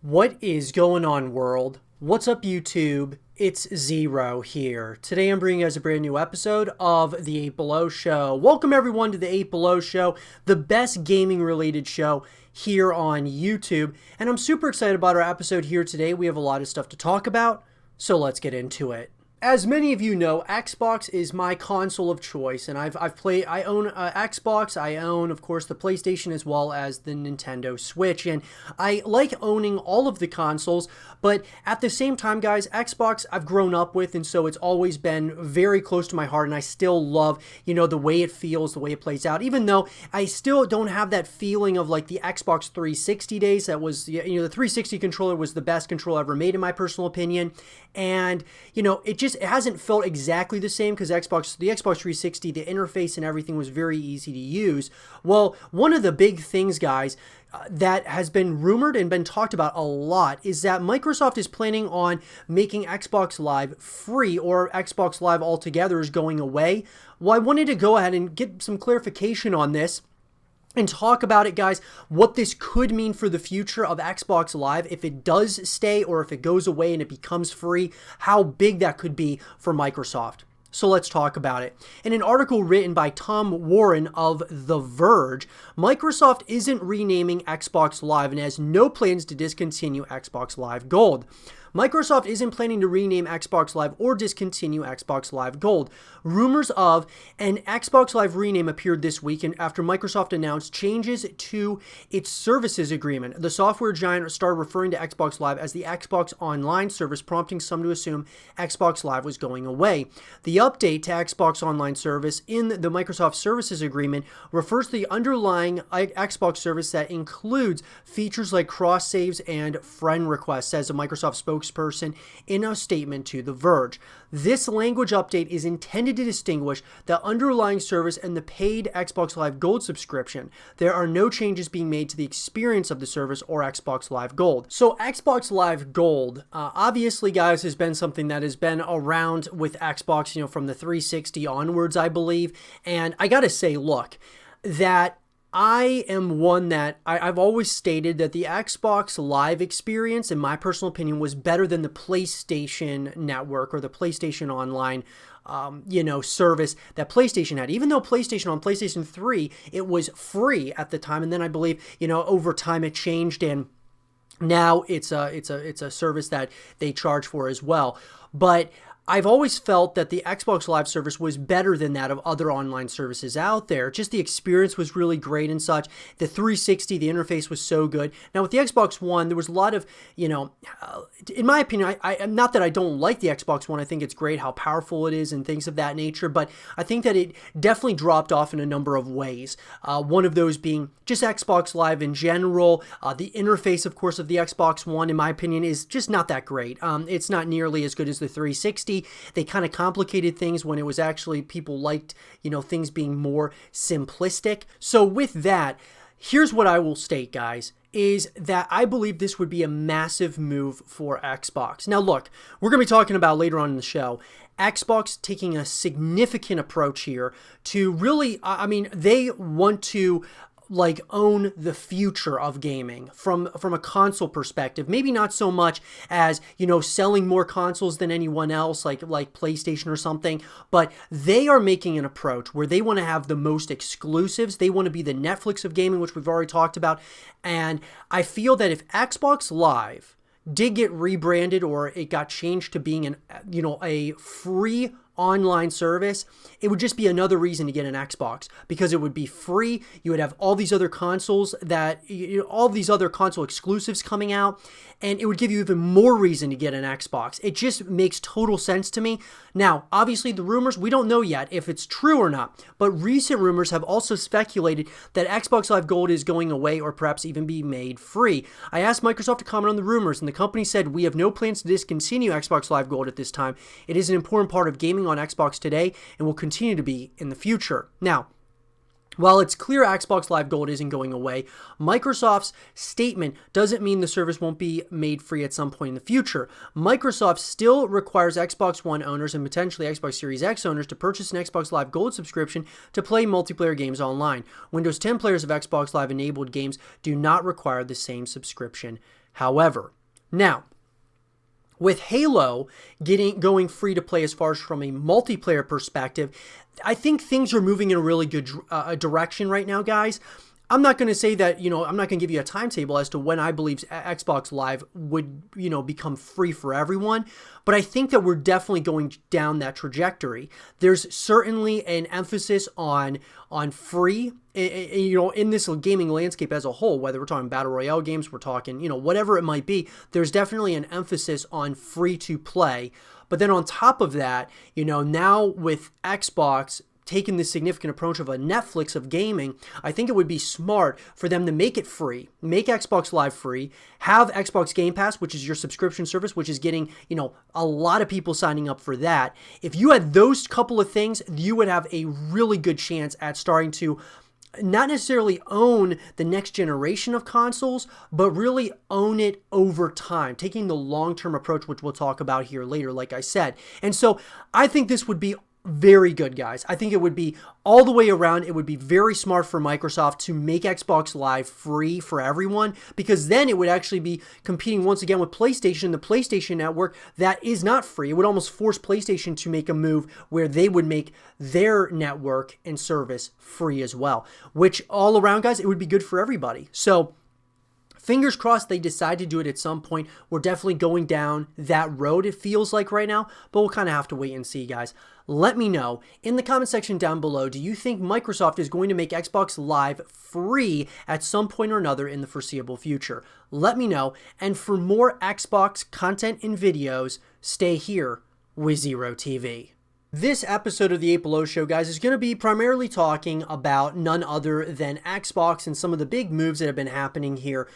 What is going on, world? What's up, YouTube? It's Zero here. Today I'm bringing you guys a brand new episode of The 8 Below Show. Welcome everyone to The 8 Below Show, the best gaming related show here on YouTube. And I'm super excited about our episode here today. We have a lot of stuff to talk about, so let's get into it. As many of you know, Xbox is my console of choice, and I own Xbox, I own, of course, the PlayStation as well as the Nintendo Switch, and I like owning all of the consoles, but at the same time, guys, Xbox I've grown up with, and so it's always been very close to my heart, and I still love, the way it feels, the way it plays out, even though I still don't have that feeling of like the Xbox 360 days. That was, the 360 controller was the best controller ever made in my personal opinion, and, it hasn't felt exactly the same because the Xbox 360, the interface and everything was very easy to use. Well, one of the big things, guys, that has been rumored and been talked about a lot is that Microsoft is planning on making Xbox Live free, or Xbox Live altogether is going away. Well, I wanted to go ahead and get some clarification on this and talk about it, guys, what this could mean for the future of Xbox Live, if it does stay or if it goes away and it becomes free, how big that could be for Microsoft. So let's talk about it. In an article written by Tom Warren of The Verge, Microsoft isn't renaming Xbox Live and has no plans to discontinue Xbox Live Gold. Microsoft isn't planning to rename Xbox Live or discontinue Xbox Live Gold. Rumors of an Xbox Live rename appeared this week and after Microsoft announced changes to its services agreement. The software giant started referring to Xbox Live as the Xbox Online service, prompting some to assume Xbox Live was going away. The update to Xbox Online service in the Microsoft Services Agreement refers to the underlying Xbox service that includes features like cross saves and friend requests, says a Microsoft spokesperson in a statement to The Verge. This language update is intended to distinguish the underlying service and the paid Xbox Live Gold subscription. There are no changes being made to the experience of the service or Xbox Live Gold. So Xbox Live Gold, obviously, guys, has been something that has been around with Xbox, from the 360 onwards, I believe. And I gotta say, look, that I am one that I've always stated that the Xbox Live experience, in my personal opinion, was better than the PlayStation Network or the PlayStation Online, service that PlayStation had. Even though PlayStation on PlayStation 3, it was free at the time, and then I believe, over time it changed, and now it's a service that they charge for as well. But I've always felt that the Xbox Live service was better than that of other online services out there. Just the experience was really great and such. The 360, the interface was so good. Now with the Xbox One, there was a lot of, in my opinion, I not that I don't like the Xbox One. I think it's great how powerful it is and things of that nature, but I think that it definitely dropped off in a number of ways. One of those being just Xbox Live in general. The interface, of course, of the Xbox One, in my opinion, is just not that great. It's not nearly as good as the 360. They kind of complicated things when it was actually people liked, things being more simplistic. So with that, here's what I will state, guys, is that I believe this would be a massive move for Xbox. Now, look, we're going to be talking about later on in the show, Xbox taking a significant approach here to really, they want to own the future of gaming from a console perspective. Maybe not so much as, selling more consoles than anyone else, like PlayStation or something, but they are making an approach where they want to have the most exclusives. They want to be the Netflix of gaming, which we've already talked about. And I feel that if Xbox Live did get rebranded or it got changed to being a free online service, it would just be another reason to get an Xbox because it would be free. You would have all these other consoles all these other console exclusives coming out, and it would give you even more reason to get an Xbox. It just makes total sense to me. Now, obviously the rumors, we don't know yet if it's true or not, but recent rumors have also speculated that Xbox Live Gold is going away or perhaps even be made free. I asked Microsoft to comment on the rumors, and the company said, "We have no plans to discontinue Xbox Live Gold at this time. It is an important part of gaming on Xbox today and will continue to be in the future." Now, while it's clear Xbox Live Gold isn't going away, Microsoft's statement doesn't mean the service won't be made free at some point in the future. Microsoft still requires Xbox One owners and potentially Xbox Series X owners to purchase an Xbox Live Gold subscription to play multiplayer games online. Windows 10 players of Xbox Live enabled games do not require the same subscription However, now, with Halo going free to play as far as from a multiplayer perspective, I think things are moving in a really good direction right now, guys. I'm not going to say that, I'm not going to give you a timetable as to when I believe Xbox Live would, become free for everyone, but I think that we're definitely going down that trajectory. There's certainly an emphasis on free, in this gaming landscape as a whole, whether we're talking Battle Royale games, we're talking, whatever it might be, there's definitely an emphasis on free to play. But then on top of that, now with Xbox taking the significant approach of a Netflix of gaming, I think it would be smart for them to make it free, make Xbox Live free, have Xbox Game Pass, which is your subscription service, which is getting, a lot of people signing up for that. If you had those couple of things, you would have a really good chance at starting to not necessarily own the next generation of consoles, but really own it over time, taking the long-term approach, which we'll talk about here later, like I said. And so I think this would be very good, guys. I think it would be all the way around. It would be very smart for Microsoft to make Xbox Live free for everyone, because then it would actually be competing once again with PlayStation, the PlayStation Network that is not free. It would almost force PlayStation to make a move where they would make their network and service free as well, which all around, guys, it would be good for everybody. So fingers crossed they decide to do it at some point. We're definitely going down that road, it feels like right now, but we'll kind of have to wait and see, guys. Let me know in the comment section down below, do you think Microsoft is going to make Xbox Live free at some point or another in the foreseeable future? Let me know, and for more Xbox content and videos, stay here with Zero TV. This episode of the 8 Below Show, guys, is going to be primarily talking about none other than Xbox and some of the big moves that have been happening here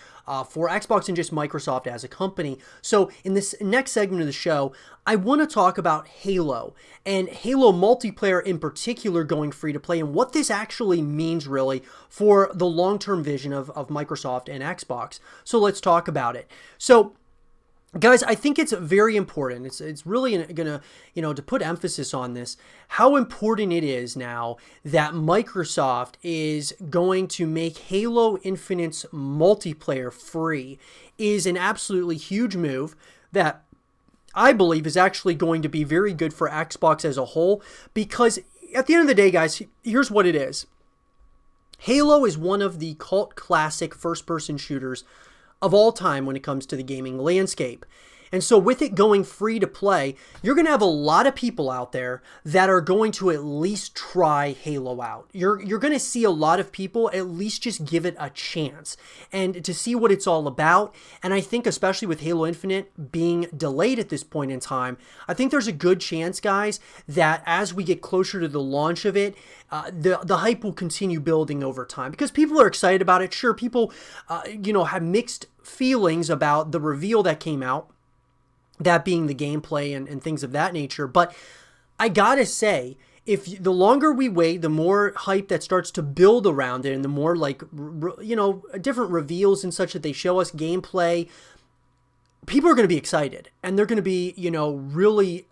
for Xbox and just Microsoft as a company. So in this next segment of the show, I want to talk about Halo and Halo multiplayer in particular going free to play and what this actually means really for the long-term vision of Microsoft and Xbox. So let's talk about it. So guys, I think it's very important. It's really going to, to put emphasis on this, how important it is now that Microsoft is going to make Halo Infinite's multiplayer free is an absolutely huge move that I believe is actually going to be very good for Xbox as a whole, because at the end of the day, guys, here's what it is. Halo is one of the cult classic first-person shooters of all time when it comes to the gaming landscape. And so with it going free to play, you're going to have a lot of people out there that are going to at least try Halo out. You're going to see a lot of people at least just give it a chance and to see what it's all about. And I think especially with Halo Infinite being delayed at this point in time, I think there's a good chance, guys, that as we get closer to the launch of it, the hype will continue building over time because people are excited about it. Sure, people, have mixed feelings about the reveal that came out, that being the gameplay and things of that nature. But I gotta say, if the longer we wait, the more hype that starts to build around it and the more different reveals and such that they show us gameplay, people are going to be excited and they're going to be, really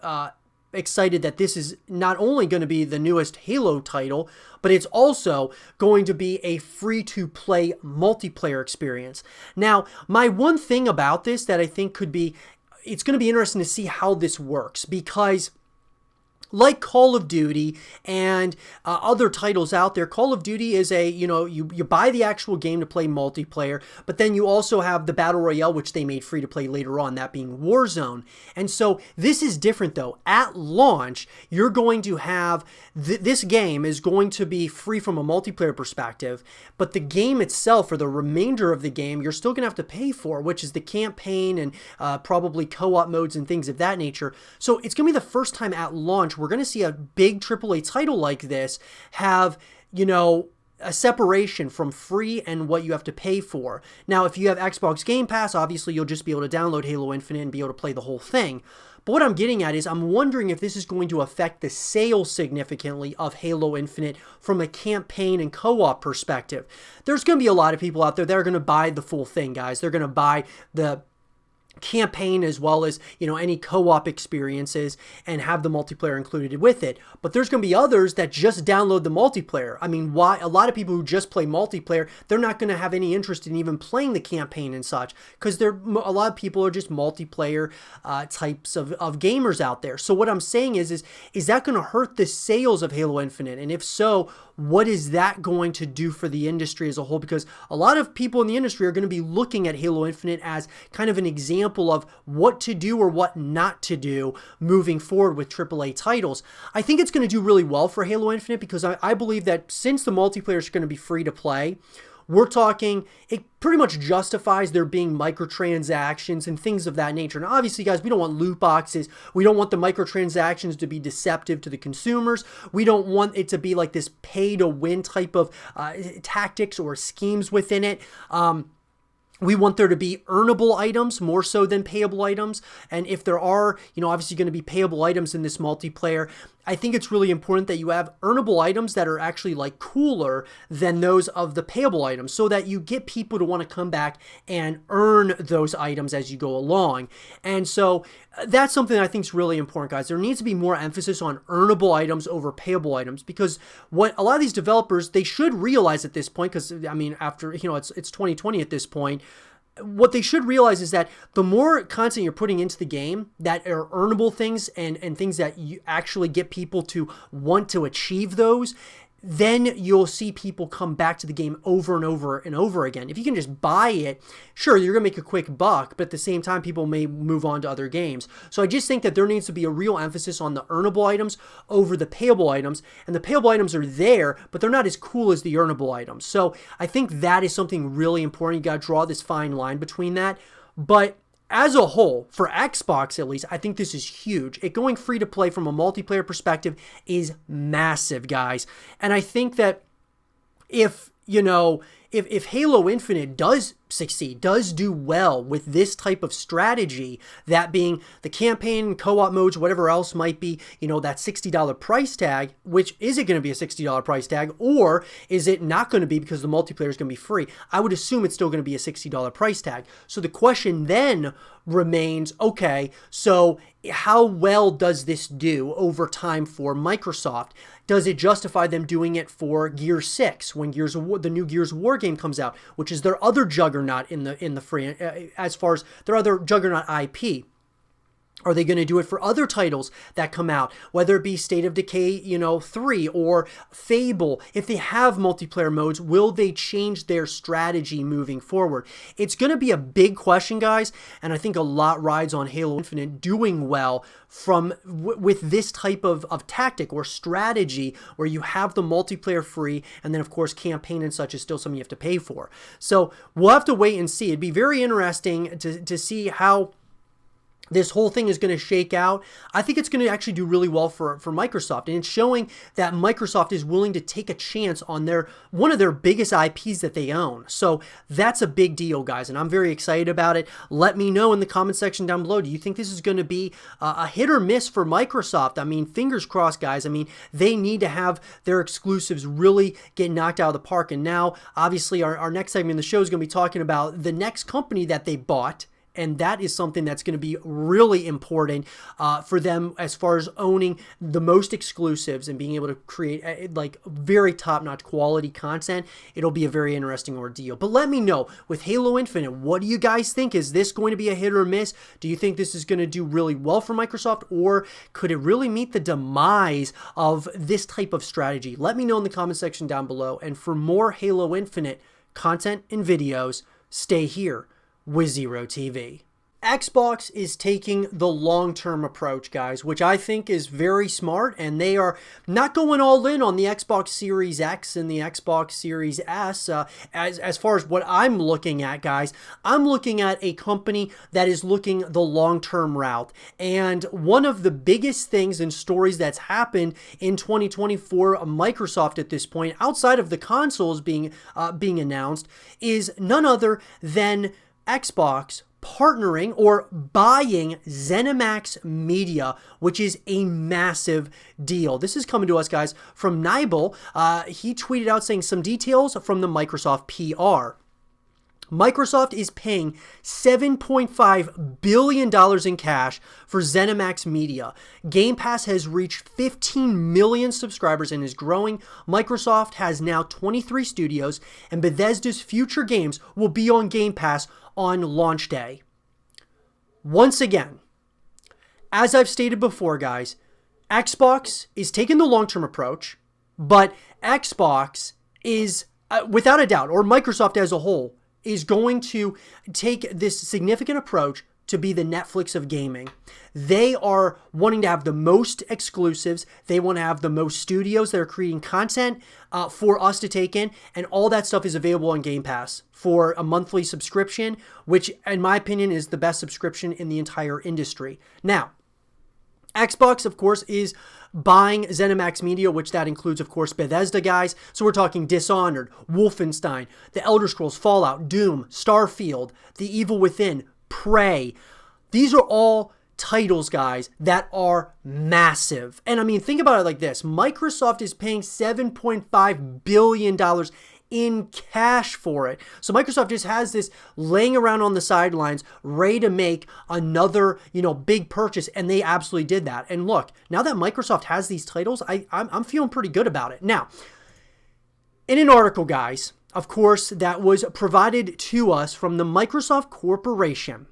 excited that this is not only going to be the newest Halo title, but it's also going to be a free-to-play multiplayer experience. Now, my one thing about this that I think could be, it's going to be interesting to see how this works, because like Call of Duty and other titles out there, Call of Duty is you buy the actual game to play multiplayer, but then you also have the Battle Royale, which they made free to play later on, that being Warzone. And so this is different though. At launch, you're going to have, this game is going to be free from a multiplayer perspective, but the game itself, or the remainder of the game, you're still going to have to pay for, which is the campaign and probably co-op modes and things of that nature. So it's going to be the first time at launch we're going to see a big AAA title like this have, a separation from free and what you have to pay for. Now, if you have Xbox Game Pass, obviously you'll just be able to download Halo Infinite and be able to play the whole thing. But what I'm getting at is I'm wondering if this is going to affect the sales significantly of Halo Infinite from a campaign and co-op perspective. There's going to be a lot of people out there that are going to buy the full thing, guys. They're going to buy the campaign as well as, you know, any co-op experiences and have the multiplayer included with it. But there's going to be others that just download the multiplayer. I mean, why? A lot of people who just play multiplayer, they're not going to have any interest in even playing the campaign and such, because a lot of people are just multiplayer types of gamers out there. So what I'm saying is that going to hurt the sales of Halo Infinite? And if so, what is that going to do for the industry as a whole? Because a lot of people in the industry are going to be looking at Halo Infinite as kind of an example of what to do or what not to do moving forward with AAA titles. I think it's going to do really well for Halo Infinite, because I believe that since the multiplayer is going to be free to play, we're talking, it pretty much justifies there being microtransactions and things of that nature. And obviously, guys, we don't want loot boxes. We don't want the microtransactions to be deceptive to the consumers. We don't want it to be like this pay-to-win type of tactics or schemes within it. We want there to be earnable items more so than payable items. And if there are, you know, obviously going to be payable items in this multiplayer, I think it's really important that you have earnable items that are actually like cooler than those of the payable items, so that you get people to want to come back and earn those items as you go along. And so that's something that I think is really important, guys. There needs to be more emphasis on earnable items over payable items, because what a lot of these developers, they should realize at this point, because I mean, after, you know, it's 2020 at this point, what they should realize is that the more content you're putting into the game that are earnable things and things that you actually get people to want to achieve those, then you'll see people come back to the game over and over and over again. If you can just buy it, sure, you're going to make a quick buck, but at the same time, people may move on to other games. So I just think that there needs to be a real emphasis on the earnable items over the payable items. And the payable items are there, but they're not as cool as the earnable items. So I think that is something really important. You got to draw this fine line between that. But as a whole, for Xbox at least, I think this is huge. It going free to play from a multiplayer perspective is massive, guys. And I think that if, you know, if Halo Infinite does succeed, does do well with this type of strategy, that being the campaign, co-op modes, whatever else might be, you know, that $60 price tag, which is it going to be a $60 price tag, or is it not going to be because the multiplayer is going to be free? I would assume it's still going to be a $60 price tag. So the question then remains, okay, so how well does this do over time for Microsoft? Does it justify them doing it for Gear 6 when the new Gears of War game comes out, which is their other juggernaut in the free, as far as their other juggernaut IP? Are they going to do it for other titles that come out, whether it be State of Decay, you know, 3 or Fable? If they have multiplayer modes, will they change their strategy moving forward? It's going to be a big question, guys, and I think a lot rides on Halo Infinite doing well with this type of tactic or strategy where you have the multiplayer free, and then, of course, campaign and such is still something you have to pay for. So we'll have to wait and see. It'd be very interesting to see how this whole thing is going to shake out. I think it's going to actually do really well for Microsoft, and it's showing that Microsoft is willing to take a chance on one of their biggest IPs that they own. So that's a big deal, guys, and I'm very excited about it. Let me know in the comment section down below. Do you think this is going to be a hit or miss for Microsoft? I mean, fingers crossed, guys. I mean, they need to have their exclusives really get knocked out of the park. And now, obviously, our next segment in the show is going to be talking about the next company that they bought. And that is something that's going to be really important for them as far as owning the most exclusives and being able to create like very top-notch quality content. It'll be a very interesting ordeal. But let me know, with Halo Infinite, what do you guys think? Is this going to be a hit or miss? Do you think this is going to do really well for Microsoft, or could it really meet the demise of this type of strategy? Let me know in the comment section down below. And for more Halo Infinite content and videos, stay here with Zero TV. Xbox is taking the long-term approach, guys, which I think is very smart, and they are not going all in on the Xbox Series X and the Xbox Series S. As far as what I'm looking at, guys, I'm looking at a company that is looking the long-term route. And one of the biggest things and stories that's happened in 2020 for Microsoft at this point, outside of the consoles being announced, is none other than Xbox partnering or buying ZeniMax Media, which is a massive deal. This is coming to us, guys, from Nibel. He tweeted out saying some details from the Microsoft PR. Microsoft is paying $7.5 billion in cash for ZeniMax Media. Game Pass has reached 15 million subscribers and is growing. Microsoft has now 23 studios, and Bethesda's future games will be on Game Pass on launch day. Once again, as I've stated before, guys, Xbox is taking the long-term approach, but Xbox is, without a doubt, or Microsoft as a whole, is going to take this significant approach to be the Netflix of gaming. They are wanting to have the most exclusives. They want to have the most studios that are creating content for us to take in, and all that stuff is available on Game Pass for a monthly subscription, which in my opinion is the best subscription in the entire industry. Now, Xbox, of course, is buying ZeniMax Media, which that includes, of course, Bethesda guys. So we're talking Dishonored, Wolfenstein, The Elder Scrolls, Fallout, Doom, Starfield, The Evil Within, Prey. These are all titles, guys, that are massive. And I mean, think about it like this. Microsoft is paying $7.5 billion in cash for it. So Microsoft just has this laying around on the sidelines, ready to make another, big purchase, and they absolutely did that. And look, now that Microsoft has these titles, I'm feeling pretty good about it. Now, in an article, guys, of course, that was provided to us from the Microsoft Corporation,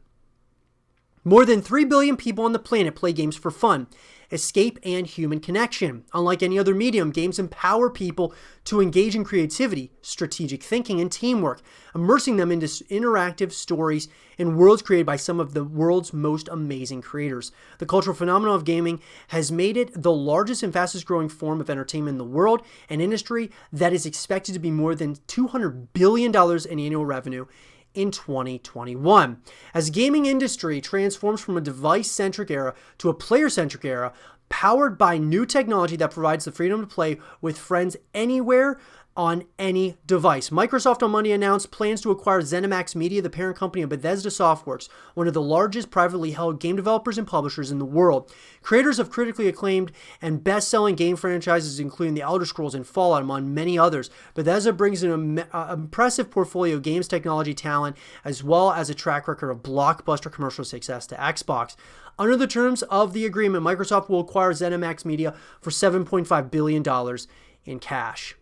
more than 3 billion people on the planet play games for fun, escape, and human connection. Unlike any other medium, games empower people to engage in creativity, strategic thinking, and teamwork, immersing them into interactive stories in worlds created by some of the world's most amazing creators. The cultural phenomenon of gaming has made it the largest and fastest growing form of entertainment in the world, an industry that is expected to be more than $200 billion in annual revenue in 2021. As the gaming industry transforms from a device-centric era to a player-centric era, powered by new technology that provides the freedom to play with friends anywhere on any device. Microsoft on Monday announced plans to acquire ZeniMax Media, the parent company of Bethesda Softworks, one of the largest privately held game developers and publishers in the world. Creators of critically acclaimed and best-selling game franchises, including The Elder Scrolls and Fallout, among many others, Bethesda brings an impressive portfolio of games technology talent, as well as a track record of blockbuster commercial success to Xbox. Under the terms of the agreement, Microsoft will acquire ZeniMax Media for $7.5 billion in cash.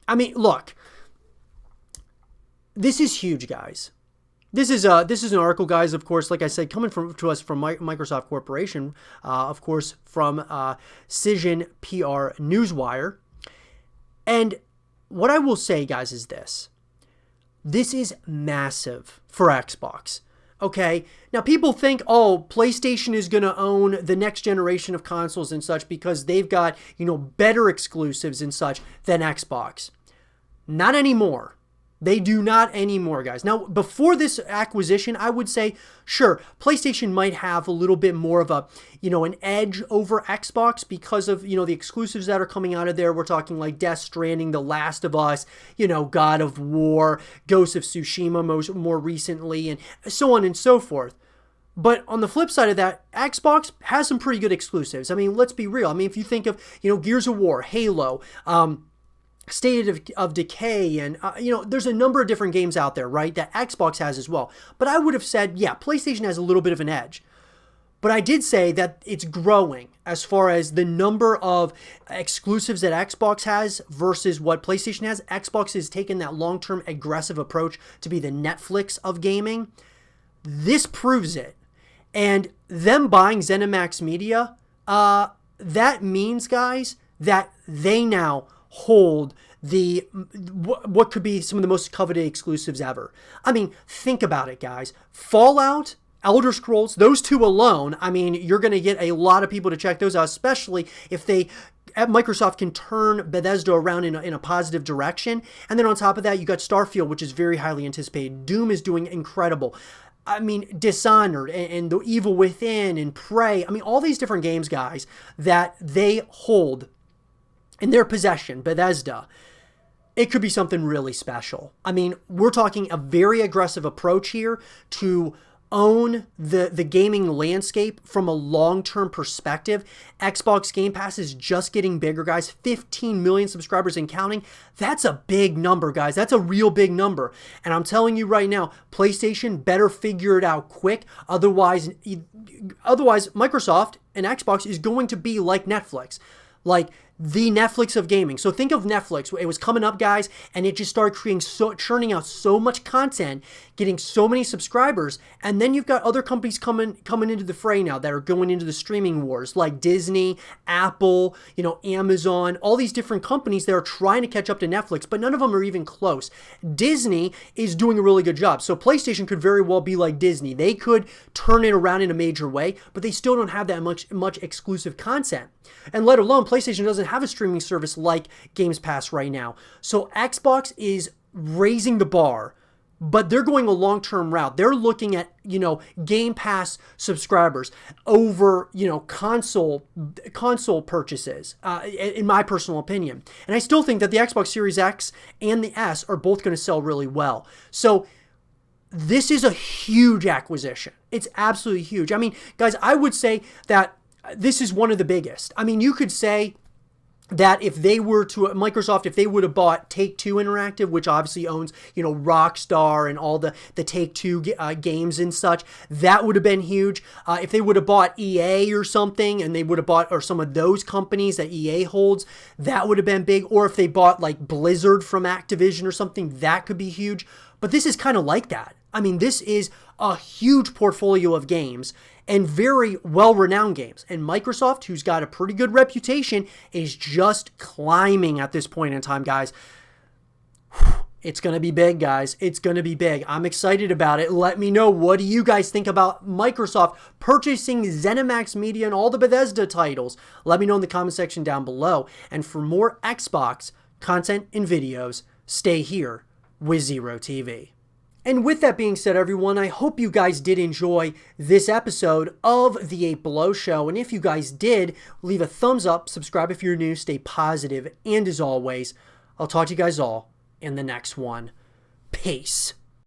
I mean, look, this is huge, guys. This is an article, guys, of course, like I said, coming to us from Microsoft Corporation, of course, from Cision PR Newswire. And what I will say, guys, is this. This is massive for Xbox. Okay, now people think, oh, PlayStation is going to own the next generation of consoles and such because they've got, better exclusives and such than Xbox. Not anymore. They do not anymore, guys. Now, before this acquisition, I would say, sure, PlayStation might have a little bit more of a, an edge over Xbox because of, the exclusives that are coming out of there. We're talking like Death Stranding, The Last of Us, God of War, Ghost of Tsushima more recently, and so on and so forth. But on the flip side of that, Xbox has some pretty good exclusives. I mean, let's be real. I mean, if you think of, Gears of War, Halo, State of Decay, and there's a number of different games out there, right, that Xbox has as well. But I would have said, yeah, PlayStation has a little bit of an edge. But I did say that it's growing as far as the number of exclusives that Xbox has versus what PlayStation has. Xbox has taken that long-term aggressive approach to be the Netflix of gaming. This proves it. And them buying ZeniMax Media, that means, guys, that they now hold what could be some of the most coveted exclusives ever. I mean, think about it, guys. Fallout, Elder Scrolls, those two alone, I mean, you're going to get a lot of people to check those out, especially if Microsoft can turn Bethesda around in a positive direction. And then on top of that, you got Starfield, which is very highly anticipated. Doom is doing incredible. I mean, Dishonored and The Evil Within and Prey. I mean, all these different games, guys, that they hold in their possession, Bethesda, it could be something really special. I mean, we're talking a very aggressive approach here to own the gaming landscape from a long-term perspective. Xbox Game Pass is just getting bigger, guys. 15 million subscribers and counting. That's a big number, guys. That's a real big number. And I'm telling you right now, PlayStation better figure it out quick. Otherwise Microsoft and Xbox is going to be like Netflix. Like the Netflix of gaming. So think of Netflix. It was coming up, guys, and it just started churning out so much content, getting so many subscribers, and then you've got other companies coming into the fray now that are going into the streaming wars, like Disney, Apple, Amazon, all these different companies that are trying to catch up to Netflix, but none of them are even close. Disney is doing a really good job. So PlayStation could very well be like Disney. They could turn it around in a major way, but they still don't have that much exclusive content. And let alone PlayStation doesn't have a streaming service like Games Pass right now. So Xbox is raising the bar, but they're going a long-term route. They're looking at, Game Pass subscribers over, console purchases, in my personal opinion. And I still think that the Xbox Series X and the S are both going to sell really well. So this is a huge acquisition. It's absolutely huge. I mean, guys, I would say that this is one of the biggest. I mean, you could say that if they were to, Microsoft, if they would have bought Take-Two Interactive, which obviously owns, Rockstar and all the Take-Two games and such, that would have been huge. If they would have bought EA or something, and they would have bought, or some of those companies that EA holds, that would have been big. Or if they bought like Blizzard from Activision or something, that could be huge. But this is kind of like that. I mean, this is a huge portfolio of games and very well-renowned games. And Microsoft, who's got a pretty good reputation, is just climbing at this point in time, guys. It's going to be big, guys. It's going to be big. I'm excited about it. Let me know, what do you guys think about Microsoft purchasing ZeniMax Media and all the Bethesda titles? Let me know in the comment section down below. And for more Xbox content and videos, stay here with Zero TV. And with that being said, everyone, I hope you guys did enjoy this episode of The 8 Below Show. And if you guys did, leave a thumbs up, subscribe if you're new, stay positive, and as always, I'll talk to you guys all in the next one. Peace.